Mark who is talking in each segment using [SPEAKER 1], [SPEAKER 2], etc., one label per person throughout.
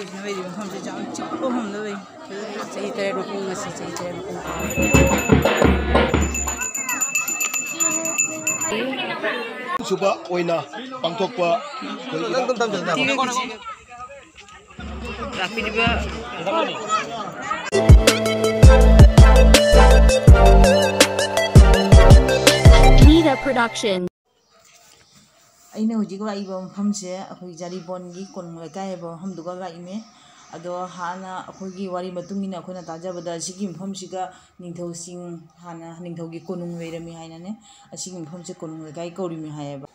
[SPEAKER 1] ꯏꯄꯨꯗꯧꯁꯤꯅ ꯂꯩꯔꯤꯕ ꯃꯐꯝꯁꯦ ꯌꯥꯝ ꯆꯤꯛꯄ ꯃꯐꯝꯗ ꯂꯩ
[SPEAKER 2] ꯆꯍꯤ 3 ꯃꯄꯨꯡ ꯉꯁꯤ ꯆꯍꯤ 3 ꯃꯄꯨꯡ
[SPEAKER 3] suba oina pangthokpa
[SPEAKER 4] Nida Production.
[SPEAKER 1] ꯑꯩꯅ ꯍꯧꯖꯤꯛ ꯂꯥꯛꯏꯕ ꯃꯐꯝꯁꯦ ꯑꯩꯈꯣꯏ ꯖꯥꯔꯤꯕꯣꯟꯒꯤ ꯀꯣꯅꯨꯡ ꯂꯩꯀꯥꯏ ꯍꯥꯏꯕ ꯃꯐꯝꯗꯨꯒ ꯂꯥꯛꯏꯅꯦ ꯑꯗꯣ ꯍꯥꯟꯅ ꯑꯩꯈꯣꯏꯒꯤ ꯋꯥꯔꯤ ꯃꯇꯨꯡ ꯏꯟꯅ ꯑꯩꯈꯣꯏꯅ ꯇꯥꯖꯕꯗ ꯑꯁꯤꯒꯤ ꯃꯐꯝꯁꯤꯒ ꯅꯤꯡꯊꯧꯁꯤꯡ ꯍꯥꯟꯅ ꯅꯤꯡꯊꯧꯒꯤ ꯀꯣꯅꯨꯡ ꯂꯩꯔꯝꯃꯤ ꯍꯥꯏꯅꯅꯦ ꯑꯁꯤꯒꯤ ꯃꯐꯝꯁꯦ ꯀꯣꯅꯨꯡ ꯂꯩꯀꯥꯏ ꯀꯧꯔꯤꯃꯤ ꯍꯥꯏꯌꯦꯕ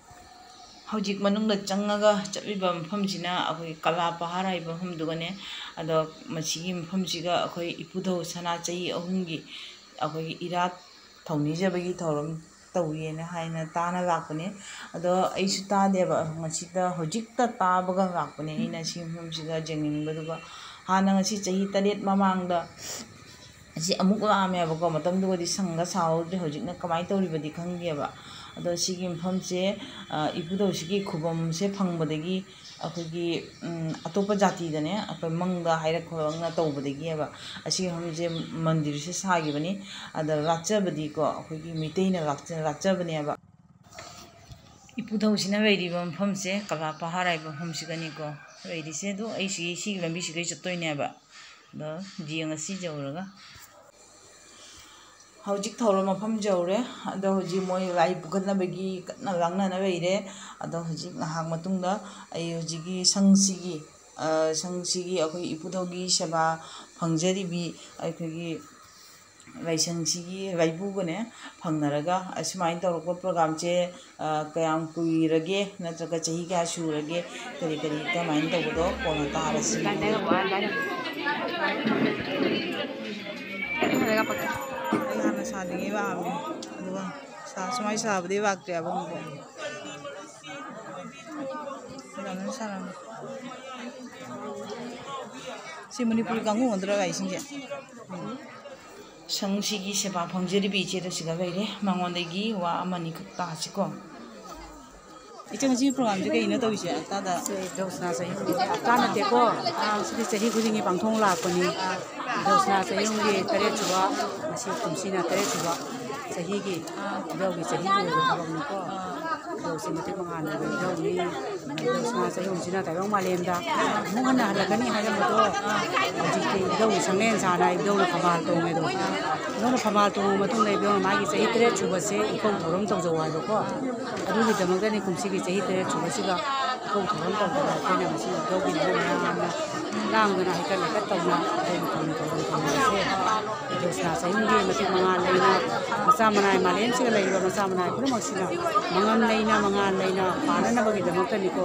[SPEAKER 1] ꯍꯧꯖꯤꯛ ꯃꯅꯨꯡꯗ ꯆꯪꯉꯒ ꯆꯠꯂꯤꯕ ꯃꯐꯝꯁꯤꯅ ꯑꯩꯈꯣꯏ ꯀꯂꯥ ꯄꯍꯥꯔ ꯍꯥꯏꯕ ꯃꯐꯝꯗꯨꯒꯅꯦ ꯑꯗꯣ ꯃꯁꯤꯒꯤ ꯃꯐꯝꯁꯤꯒ ꯑꯩꯈꯣꯏ ꯏꯄꯨꯙꯧ ꯁꯅꯥ ꯆꯍꯤ 3ꯒꯤ ꯑꯩꯈꯣꯏꯒꯤ ꯏꯔꯥꯠ ꯊꯧꯅꯤꯖꯕꯒꯤ ꯊꯧꯔꯝ ꯇꯧꯋꯦꯅ ꯍꯥꯏꯅ ꯇꯥꯅ ꯂꯥꯛꯄꯅꯦ ꯑꯗꯣ ꯑꯩꯁꯨ ꯇꯥꯗꯦꯕ ꯉꯁꯤꯗ ꯍꯧꯖꯤꯛꯇ ꯇꯥꯕꯒ ꯂꯥꯛꯄꯅꯦ ꯑꯩꯅ ꯁꯤ ꯃꯐꯝꯁꯤꯒ ꯌꯦꯡꯅꯤꯡꯕꯗꯨꯒ ꯍꯥꯟꯅ ꯉꯁꯤ ꯆꯍꯤ 7 ꯃꯃꯥꯡꯗ ꯑꯁꯤ ꯑꯃꯨꯛ ꯂꯥꯛꯑꯝꯃꯦꯕꯀꯣ ꯃꯇꯝꯗꯨꯒꯗꯤ ꯁꯪꯒ ꯁꯥꯍꯧꯗ꯭ꯔꯦ ꯍꯧꯖꯤꯛꯅ ꯀꯃꯥꯏꯅ ꯇꯧꯔꯤꯕꯗꯤ ꯈꯪꯗꯦꯕ ꯑꯗꯣ ꯁꯤꯒꯤ ꯃꯐꯝꯁꯦ ꯏꯄꯨꯙꯧꯁꯤꯒꯤ ꯈꯨꯕꯝꯁꯦ ꯐꯪꯕꯗꯒꯤ ꯑꯩꯈꯣꯏꯒꯤ ꯑꯇꯣꯞꯄ ꯖꯥꯇꯤꯗꯅꯦ ꯑꯩꯈꯣꯏ ꯃꯪꯗ ꯍꯥꯏꯔꯛ ꯈꯣꯠꯂꯛꯅ ꯇꯧꯕꯗꯒꯤꯕ ꯑꯁꯤꯒꯤ ꯃꯐꯝꯁꯦ ꯃꯟꯗꯤꯔꯁꯦ ꯁꯥꯈꯤꯕꯅꯤ ꯑꯗ ꯂꯥꯠꯆꯕꯗꯤꯀꯣ ꯑꯩꯈꯣꯏꯒꯤ ꯃꯩꯇꯩꯅ ꯂꯥꯠꯆꯕꯅꯦꯕ ꯏꯄꯨꯙꯧꯁꯤꯅ ꯂꯩꯔꯤꯕ ꯃꯐꯝꯁꯦ ꯀꯂꯥ ꯄꯍꯥꯔ ꯍꯥꯏꯕ ꯃꯐꯝꯁꯤꯒꯅꯤꯀꯣ ꯂꯩꯔꯤꯁꯦ ꯑꯗꯣ ꯑꯩ ꯁꯤꯒꯤ ꯂꯝꯕꯤꯁꯤꯗꯩ ꯆꯠꯇꯣꯏꯅꯦꯕ ꯑꯗꯣ ꯌꯦꯡꯉꯁꯤ ꯌꯧꯔꯒ ꯍꯧꯖꯤꯛ ꯊꯧꯔꯝ ꯃꯐꯝ ꯌꯧꯔꯦ ꯑꯗꯣ ꯍꯧꯖꯤꯛ ꯃꯣꯏ ꯂꯥꯏ ꯄꯨꯈꯠꯅꯕꯒꯤ ꯀꯟꯅ ꯂꯥꯡꯅꯅ ꯂꯩꯔꯦ ꯑꯗꯣ ꯍꯧꯖꯤꯛ ꯉꯥꯏꯍꯥꯛ ꯃꯇꯨꯡꯗ ꯑꯩ ꯍꯧꯖꯤꯛꯀꯤ ꯁꯪꯁꯤꯒꯤ ꯑꯩꯈꯣꯏ ꯏꯄꯨꯙꯧꯒꯤ ꯁꯦꯕꯥ ꯐꯪꯖꯔꯤꯕꯤ ꯑꯩꯈꯣꯏꯒꯤ ꯂꯥꯏꯁꯪꯁꯤꯒꯤ ꯂꯥꯏꯕꯨꯒꯅꯦ ꯐꯪꯅꯔꯒ ꯑꯁꯨꯃꯥꯏꯅ ꯇꯧꯔꯛꯄ ꯄ꯭ꯔꯣꯒ꯭ꯔꯥꯝꯁꯦ ꯀꯌꯥꯝ ꯀꯨꯏꯔꯒꯦ ꯅꯠꯇ꯭ꯔꯒ ꯆꯍꯤ ꯀꯌꯥ ꯁꯨꯔꯒꯦ ꯀꯔꯤ ꯀꯃꯥꯏꯅ ꯇꯧꯕꯗꯣ ꯀꯣꯟꯅ ꯇꯥꯔꯁꯤ ꯑꯩ ꯍꯥꯟꯅ ꯁꯥꯗ꯭ꯔꯤꯉꯩ ꯂꯥꯛꯑꯝꯃꯦ ꯑꯗꯨꯒ ꯁꯨꯃꯥꯏꯅ ꯁꯥꯕꯗꯤ ꯂꯥꯛꯇ꯭ꯔꯦꯕ ꯑꯃꯨꯛ ꯐꯖꯅ ꯁꯥꯔꯝꯃꯦ ꯁꯤ ꯃꯅꯤꯄꯨꯔꯤ ꯀꯥꯡꯕꯨ ꯉꯛꯇ꯭ꯔꯥ ꯂꯥꯏꯁꯤꯡꯁꯦ ꯁꯪꯁꯤꯒꯤ ꯁꯦꯕꯥ ꯐꯪꯖꯔꯤꯕꯤ ꯏꯆꯦꯗ ꯁꯤꯗ ꯂꯩꯔꯦ ꯃꯉꯣꯟꯗꯒꯤ ꯋꯥ ꯑꯃꯅꯤ ꯈꯛ ꯇꯥꯁꯤꯀꯣ ꯏꯆꯦ ꯉꯁꯤꯒꯤ ꯄ꯭ꯔꯣꯒ꯭ꯔꯥꯝꯁꯦ ꯀꯩꯅꯣ ꯇꯧꯔꯤꯁꯦ ꯍꯞꯇꯥꯗ
[SPEAKER 2] ꯏꯄꯨꯙꯧ ꯁꯅꯥ ꯆꯍꯤꯨꯝꯒꯤ ꯍꯞꯇꯥ ꯅꯠꯇꯦꯀꯣ ꯁꯤꯗꯤ ꯆꯍꯤ ꯈꯨꯗꯤꯡꯒꯤ ꯄꯥꯡꯊꯣꯛ ꯂꯥꯛꯄꯅꯤ ꯏꯄꯨꯙꯧ ꯁꯅꯥ ꯆꯍꯤꯨꯝꯒꯤ 3 ꯁꯨꯕ ꯉꯁꯤ ꯀꯨꯝꯁꯤꯅ 3 ꯁꯨꯕ ꯆꯍꯤꯒꯤ ꯏꯄꯨꯙꯧꯒꯤ ꯆꯍꯤꯒꯤ ꯑꯣꯏꯕ ꯊꯕꯛꯅꯤꯀꯣ ꯏꯄꯨꯙꯧꯁꯤ ꯃꯇꯤꯛ ꯃꯉꯥꯜ ꯑꯣꯏꯕ ꯏꯄꯨꯙꯧꯅꯤ ꯏꯄꯨꯙꯧ ꯁꯅꯥ ꯆꯍꯤꯨꯝꯁꯤꯅ ꯇꯥꯏꯕꯪ ꯃꯥꯂꯦꯝꯗ ꯑꯃꯨꯛ ꯍꯟꯅ ꯍꯜꯂꯛꯀꯅꯤ ꯍꯥꯏꯔꯝꯕꯗꯣ ꯍꯧꯖꯤꯛꯇꯤ ꯏꯄꯨꯙꯧꯒꯤ ꯁꯪꯂꯦꯟ ꯁꯥꯅ ꯏꯄꯨꯙꯧꯅ ꯐꯝꯕꯥꯜ ꯇꯣꯡꯉꯦꯗꯣ ꯏꯄꯨꯙꯧꯅ ꯐꯝꯕꯥꯜ ꯇꯣꯡꯕ ꯃꯇꯨꯡꯗ ꯏꯄꯨꯙꯧꯅ ꯃꯥꯒꯤ ꯆꯍꯤ 3 ꯁꯨꯕꯁꯦ ꯏꯀꯧ ꯊꯧꯔꯝ ꯇꯧꯖꯧ ꯍꯥꯏꯕꯀꯣ ꯑꯗꯨꯒꯤꯗꯃꯛꯇꯅꯤ ꯀꯨꯝꯁꯤꯒꯤ ꯆꯍꯤ 3 ꯁꯨꯕꯁꯤꯒ ꯏꯀꯧ ꯊꯧꯔꯝ ꯇꯧꯗꯅ ꯑꯩꯈꯣꯏꯅ ꯉꯁꯤ ꯏꯄꯨꯙꯧꯒꯤꯗꯃꯛ ꯃꯌꯥꯝꯅ ꯂꯥꯡꯗꯅ ꯍꯩꯀꯠ ꯂꯩꯀꯠ ꯇꯧꯅ ꯏꯄꯨꯙꯧꯒꯤ ꯊꯧꯔꯝ ꯇꯧꯔꯤꯕꯁꯦ ꯏꯄꯨꯙꯧ ꯁꯅꯥ ꯆꯍꯤꯨꯝꯒꯤ ꯃꯇꯤꯛ ꯃꯉꯥꯜ ꯂꯩꯅ ꯃꯆꯥ ꯃꯅꯥꯏ ꯃꯥꯂꯦꯝꯁꯤꯗ ꯂꯩꯔꯤꯕ ꯃꯆꯥ ꯃꯅꯥꯏ ꯄꯨꯝꯅꯃꯛꯁꯤꯅ ꯃꯉꯝ ꯂꯩꯅ ꯃꯉꯥꯜ ꯂꯩꯅ ꯄꯥꯟꯅꯅꯕꯒꯤꯗꯃꯛꯇꯅꯤꯀꯣ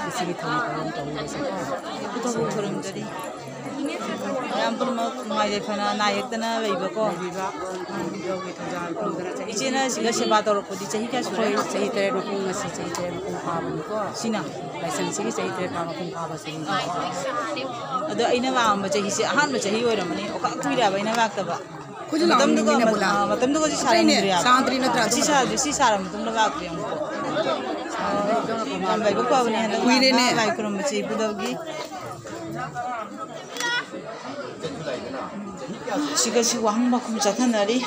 [SPEAKER 2] ꯃꯁꯤꯒꯤ ꯊꯧꯔꯝ ꯇꯧꯔꯤꯕꯁꯦꯀꯣ
[SPEAKER 1] ꯏꯄꯨꯙꯧꯕꯨ ꯈꯨꯔꯨꯝꯖꯔꯤ ꯃꯌꯥꯝ ꯄꯨꯝꯅꯃꯛ ꯅꯨꯡꯉꯥꯏ ꯌꯥꯏꯐꯅ ꯅꯥ ꯌꯦꯛꯇꯅ ꯂꯩꯕꯀꯣ
[SPEAKER 2] ꯏꯄꯨꯙꯧꯒꯤ ꯊꯧꯖꯥꯜ ꯄꯨꯗꯅ
[SPEAKER 1] ꯏꯆꯦꯅ ꯁꯤꯒ ꯁꯦꯕꯥ ꯇꯧꯔꯛꯄꯗꯤ ꯆꯍꯤ ꯀꯌꯥ ꯁꯨꯔꯦ
[SPEAKER 2] ꯆꯍꯤ 3 ꯃꯄꯨꯡ ꯉꯁꯤ ꯆꯍꯤ 3 ꯃꯄꯨꯡ ꯐꯥꯕꯅꯤꯀꯣ
[SPEAKER 1] ꯁꯤꯅ
[SPEAKER 2] ꯂꯥꯏꯁꯪꯁꯤꯒꯤ ꯆꯍꯤ 3 ꯃꯄꯨꯡ ꯐꯥꯕ ꯆꯍꯤ
[SPEAKER 1] ꯑꯗꯣ ꯑꯩꯅ ꯂꯥꯛꯑꯝꯕ ꯆꯍꯤꯁꯦ ꯑꯍꯥꯟꯕ ꯆꯍꯤ ꯑꯣꯏꯔꯝꯃꯅꯤ ꯑꯣꯀꯥ ꯀꯨꯏꯔꯦꯕ ꯑꯩꯅ ꯂꯥꯛꯇꯕ ꯃꯇꯝꯗꯨꯒꯗꯤ ꯁꯥꯔꯝꯗ꯭ꯔꯦ ꯁꯤ ꯁꯥꯔ ꯃꯇꯨꯡꯗ ꯂꯥꯛꯇ꯭ꯔꯦ ꯑꯃꯨꯛ ꯌꯥꯝ ꯂꯥꯏꯕꯛ ꯐꯕꯅꯦ ꯍꯟꯗꯛ ꯂꯥꯏ ꯈꯨꯔꯨꯝꯕꯁꯦ ꯏꯄꯨꯙꯧꯒꯤ ꯁꯤꯒꯁꯤ ꯋꯥꯍꯪ ꯄꯥꯎꯈꯨꯝ ꯆꯠꯊꯅꯔꯤ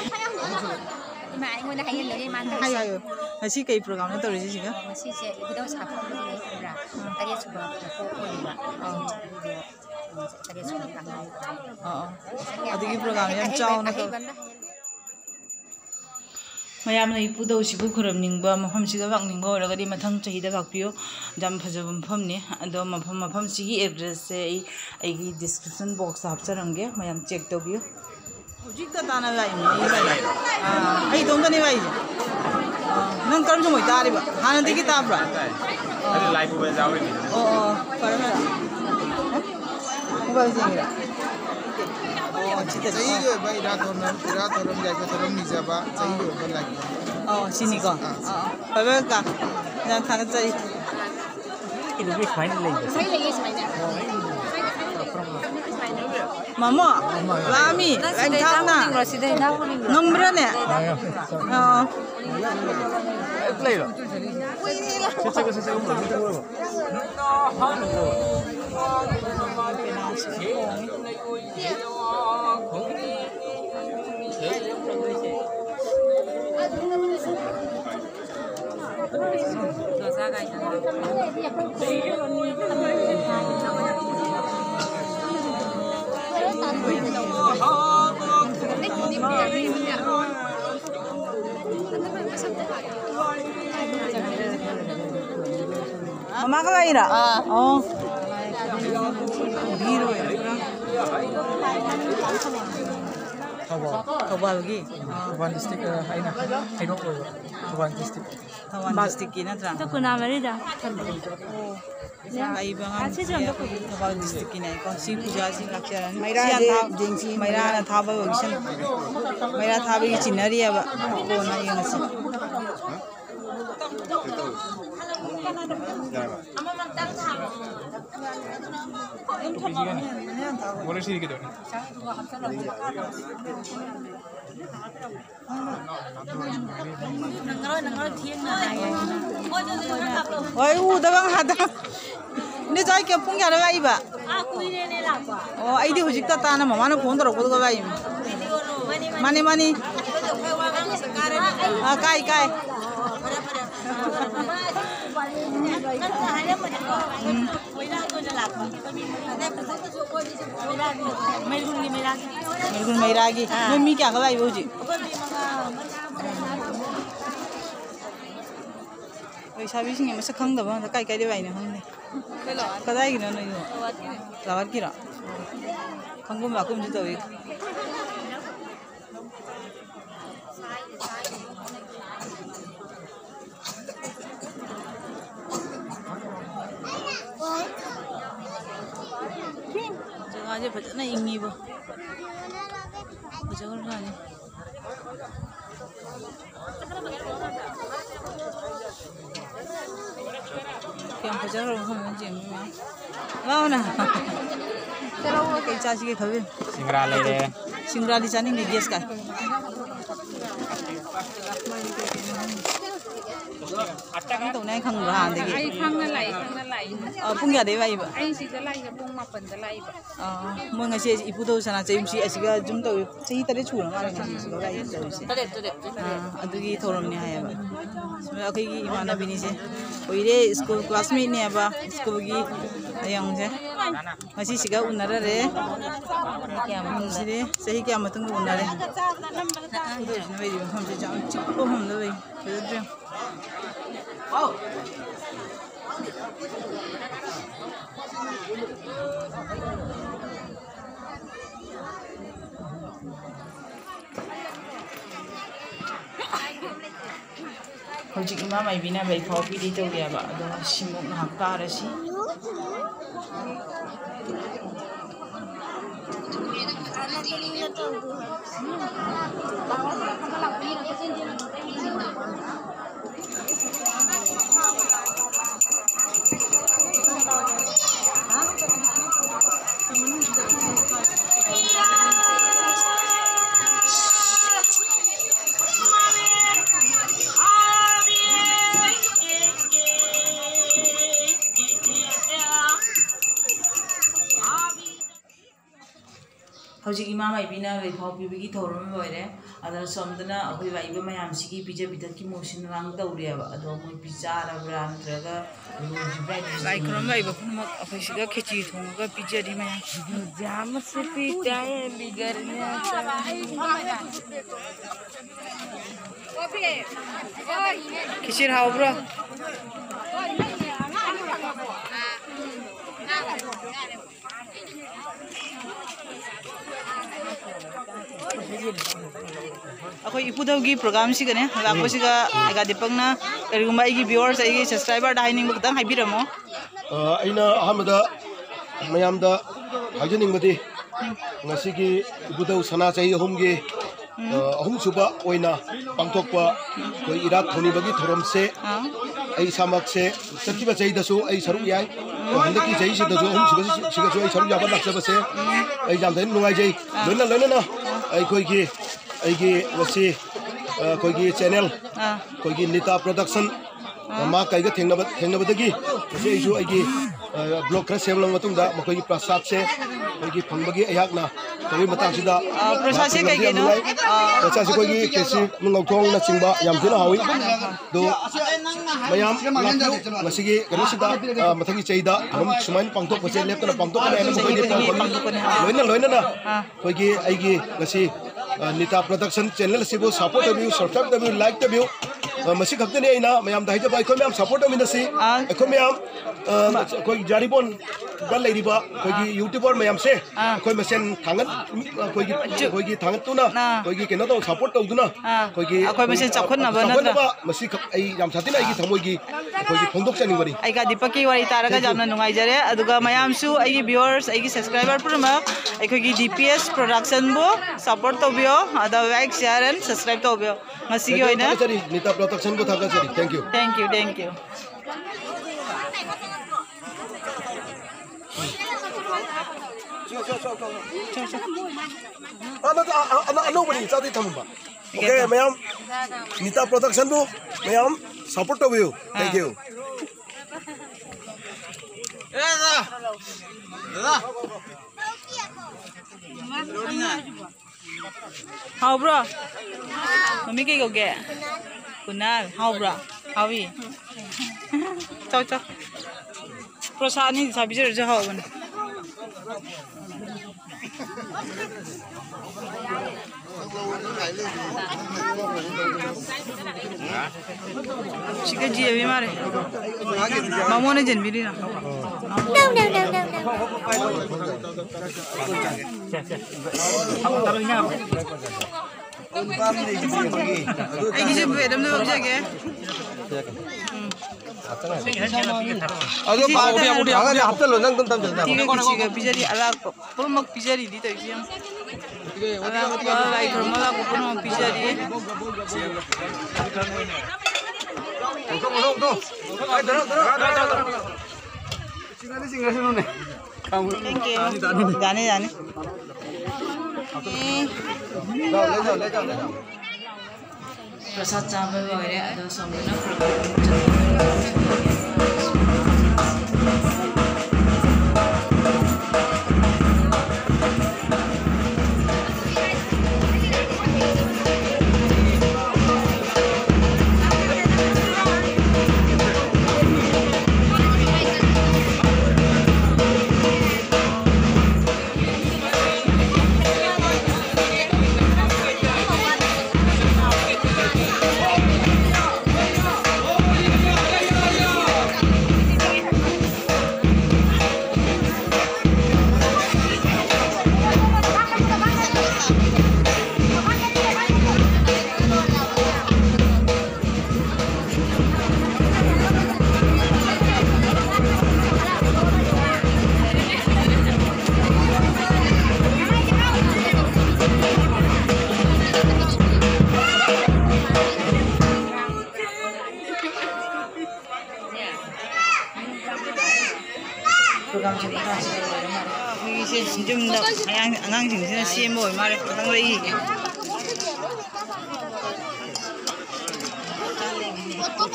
[SPEAKER 1] ꯍꯥꯏꯌꯣ ꯉꯁꯤ ꯀꯩ ꯄ꯭ꯔꯣꯒ꯭ꯔꯥꯝꯅ ꯇꯧꯔꯤꯁꯤ ꯁꯤꯒ
[SPEAKER 5] ꯉꯁꯤꯁꯦ ꯏꯄꯨꯙꯧ ꯁꯥꯐꯝꯒꯤꯅꯤ ꯈꯪꯕ꯭ꯔꯥ 3 ꯁꯨꯕ ꯃꯄꯣꯛ ꯑꯣꯏꯔꯤꯕ ꯑꯗꯨꯗꯣ 3 ꯁꯨꯕ ꯀꯥꯡꯕꯨ
[SPEAKER 1] ꯑꯗꯨꯒꯤ ꯄ꯭ꯔꯣꯒ꯭ꯔꯥꯝ ꯌꯥꯝ ꯆꯥꯎꯅ ꯃꯌꯥꯝꯅ ꯏꯄꯨꯙꯧꯁꯤꯕꯨ ꯈꯨꯔꯨꯝꯅꯤꯡꯕ ꯃꯐꯝꯁꯤꯗ ꯂꯥꯛꯅꯤꯡꯕ ꯑꯣꯏꯔꯒꯗꯤ ꯃꯊꯪ ꯆꯍꯤꯗ ꯂꯥꯛꯄꯤꯌꯨ ꯌꯥꯝ ꯐꯖꯕ ꯃꯐꯝꯅꯤ ꯑꯗꯣ ꯃꯐꯝꯁꯤꯒꯤ ꯑꯦꯗ꯭ꯔꯦꯁꯁꯦ ꯑꯩꯒꯤ ꯗꯤꯁꯀ꯭ꯔꯤꯞꯁꯟ ꯕꯣꯛꯁꯇ ꯍꯥꯞꯆꯔꯝꯒꯦ ꯃꯌꯥꯝ ꯆꯦꯛ ꯇꯧꯕꯤꯌꯨ ꯍꯧꯖꯤꯛꯇ ꯇꯥꯅ ꯂꯥꯛꯏꯅꯦ ꯑꯩ ꯏꯇꯣꯝꯇꯅꯦ ꯂꯥꯛꯏꯁꯦ ꯅꯪ ꯀꯔꯝ ꯁꯨꯝ ꯇꯥꯔꯤꯕ ꯍꯥꯟꯅꯗꯒꯤ ꯇꯥꯕ꯭ꯔꯥ
[SPEAKER 6] ꯂꯥꯏ ꯄꯨꯕ ꯌꯥꯎꯔꯤꯅꯤ
[SPEAKER 1] ꯑꯣ ꯐꯔꯦ ꯃꯣꯕꯥꯏꯜ ꯌꯦꯡꯉꯤꯔꯥ
[SPEAKER 3] ꯆꯍꯤꯒꯤ ꯑꯣꯏꯕ ꯏꯔꯥꯠ ꯊꯧꯔꯝ ꯌꯥꯏꯐ ꯊꯧꯔꯝ ꯅꯤꯖꯕ ꯆꯍꯤꯒꯤ ꯑꯣꯏꯕ ꯂꯥꯏ
[SPEAKER 1] ꯁꯤꯅꯤꯀꯣ ꯐꯔꯦ ꯀꯥ ꯌꯥꯝ ꯊꯥꯒꯠꯆꯔꯤ ꯃꯃꯣ ꯂꯥꯛꯑꯝꯃꯤ ꯂꯥꯏꯊꯥꯛꯅ ꯉꯝꯕ꯭ꯔꯥꯅꯦ Mama ka ira? Oh. Biro ya. Tawal gi.
[SPEAKER 3] One district aina aino ko. One district.
[SPEAKER 1] Tawan district ki na tra.
[SPEAKER 5] To kuna mari da.
[SPEAKER 1] Ai bang am. Tawal district ki na ko si puja si lakcharan.
[SPEAKER 2] Maira jengsi
[SPEAKER 1] Maira na thaba oisan. Maira thaba gi chinari aba ko na yang si.
[SPEAKER 6] Boleh sih gitu.
[SPEAKER 1] Oi udah bang ada. Ini saya ke pung ya lagi ba.
[SPEAKER 5] Aku ini lah gua.
[SPEAKER 1] Oh, ai di hujik ta na mama na phone tor ko ko ba im. Mani. Ah kai. Melgun Mairagi. Mami क्या खबर है बोझी? वैसा भी सिंह में से खंग दबा तो काय दे भाई ने हमने कदाई की ना नहीं हो लावर की रा खंगो में आकुम जितो एक जगह जे बजना इंगी बो जगह रानी क्या बजा रहा हूँ मैं जिम में वाह ना चलो वो कई चाची के खबर सिंगरा ले जाने गैस का तो नहीं खंग रहा देखिए
[SPEAKER 7] आई खंग ना लाई
[SPEAKER 1] पुंग क्या दे भाई बा
[SPEAKER 7] आई सीधा लाई का पुंग मापन दा लाई बा
[SPEAKER 1] मैं ऐसे इपु तो सना चाहिए मुझे ऐसे का जुम तो चाहिए तले छूना मारे मुझे इसको लाई तले अदुगी थोरम ने आया बा इसमें अखी की इमाना बिनी से ओइरे स्कूल क्लासमेट ने बा स्कूल की अयंग से मसी सिगा उन्नरा रे क्या मुझे सही क्या मतंग उन्नरे तो भाई हम से जाम चिपको हम दो भाई फिर Oh. Hojik ima mai bina bai phau pi di tau dia ba do simuk na ka ra si Hojik ima mai bina bai phau pi bi thorum loire adar somdana akoi bai ba mayam sigi pija bidak ki motion rang daure ba ado moi pija ra bran traga lai krom bai ba phum akoi siga khichi thong ga pija di mayam
[SPEAKER 7] जाम से पीटा है बिगड़ने
[SPEAKER 1] खिचir hau bro अखोई इपुदौगी programme से गने लाखो सिगा एगा दीपकना करिगुमा आइगी viewers आइगी subscriber dining बक्तंग हाइबिरमो
[SPEAKER 8] अइना अहमदा मयामदा हाजनिंगबदी ngasiगी इपुदौ सना चाहि अहुमगी अहुम सुबा ओइना पांथोकपा कोई इराक थोनिबगी थोरम से आई सामक से सकिबा चाहिदसु आई सरुक याय हंदकी चाहिए सिदसु अहुम सिगसु आई सरुक याबा लाक्सबसे आई जामदैन नुगाय जै लोइना आई कोइगी आइगी वसी कोइगी चैनल कोइगी नीता प्रोडक्शन मा काइगा थेंगनबदगी से आइसु आइगी ब्लॉक खर सेम लंग मतुंग दा मखोई प्रसाद से कोई फंगबगी अयाकना तोई मतंग सिदा
[SPEAKER 1] प्रसाद से कई केनो
[SPEAKER 8] प्रसाद से कोई केसी मुंगौथोंग ना चिंबा याम थिना हावी दो मयाम लाखु मसिगी गनसिदा मथगी चैदा हम सुमान पंगतो पसे लेपना पंगतो ने लोइना लोइना ना कोई आइगी गसी नीता प्रोडक्शन चैनल सिबो सपोर्ट तबिउ सब्सक्राइब तबिउ लाइक तबिउ मसी खक्तने आइना मयाम दाइजा बाइ कोइ मयाम सपोर्ट तमिनसी एखो मयाम कोई जारीबोन बल लेरिबा कोई यूट्यूबर मयाम से कोई मसेन थांगन कोई थांगन तुना कोई केनो तो सपोर्ट तौदुना कोई
[SPEAKER 1] मसेन चखनबा नत्रा
[SPEAKER 8] मसी आई याम साथिना आइगी थमोइगी कोई फोंदोक चनिवरी
[SPEAKER 1] आइगा दीपकी वारी तारगा जामना नुंगाइजरे अदुगा मयामसु आइगी व्यूअर्स आइगी सब्सक्राइबर पुरमा आइखोगी डीपीएस प्रोडक्शन बो सपोर्ट तोबियो अदा लाइक शेयर एंड सब्सक्राइब तोबियो मसीगी होइना
[SPEAKER 8] नीता प्रोडक्शन को थागा सरी थैंक यू अनोबनी चादी थमबा ओके मैम नीता प्रोडक्शन बो मैम सपोर्ट तोबियो thank you
[SPEAKER 1] how bro mummy के गोगे कुनाल हाउ ब्रो हावी चाउ चाउ प्रसाद नि साबिजर ज हावन चिकन जी अभी मारे मामो ने जनबिरी ना आई किसी बेडम में बच्चा क्या
[SPEAKER 6] अरे बाबू उठी हफ्ते लो नंग तुम चलता
[SPEAKER 1] ठीक है किसी का पिज़्ज़ा अलग पूरा मग पिज़्ज़ा दी तो इसी हम लाइक रमला को पूरा मग पिज़्ज़ा दी थैंक यू जाने प्रसाद चावल वगैरह अदो सोमना program jadi kasih ini sih jam yang angang sini sih mau mari tentang lagi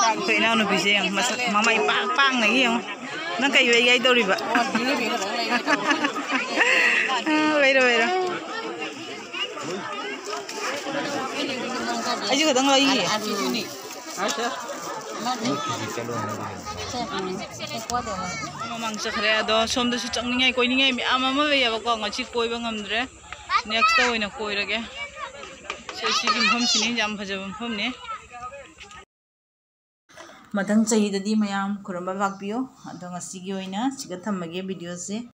[SPEAKER 1] Kau ini anu bisa yang mama pang lagi yang nang kayak itu riba. Beda. Ayo kita lagi. Mamang sakre ado som tu sucang ningai koi ningai ama ama ya bako ngaci koi bangam dre next tahu ina koi lagi. Sesi bimham sini jam baca bimham ni. Matang cahida di mayam kurang babak bio, atau ngasi gyo ina, jika thamage video se.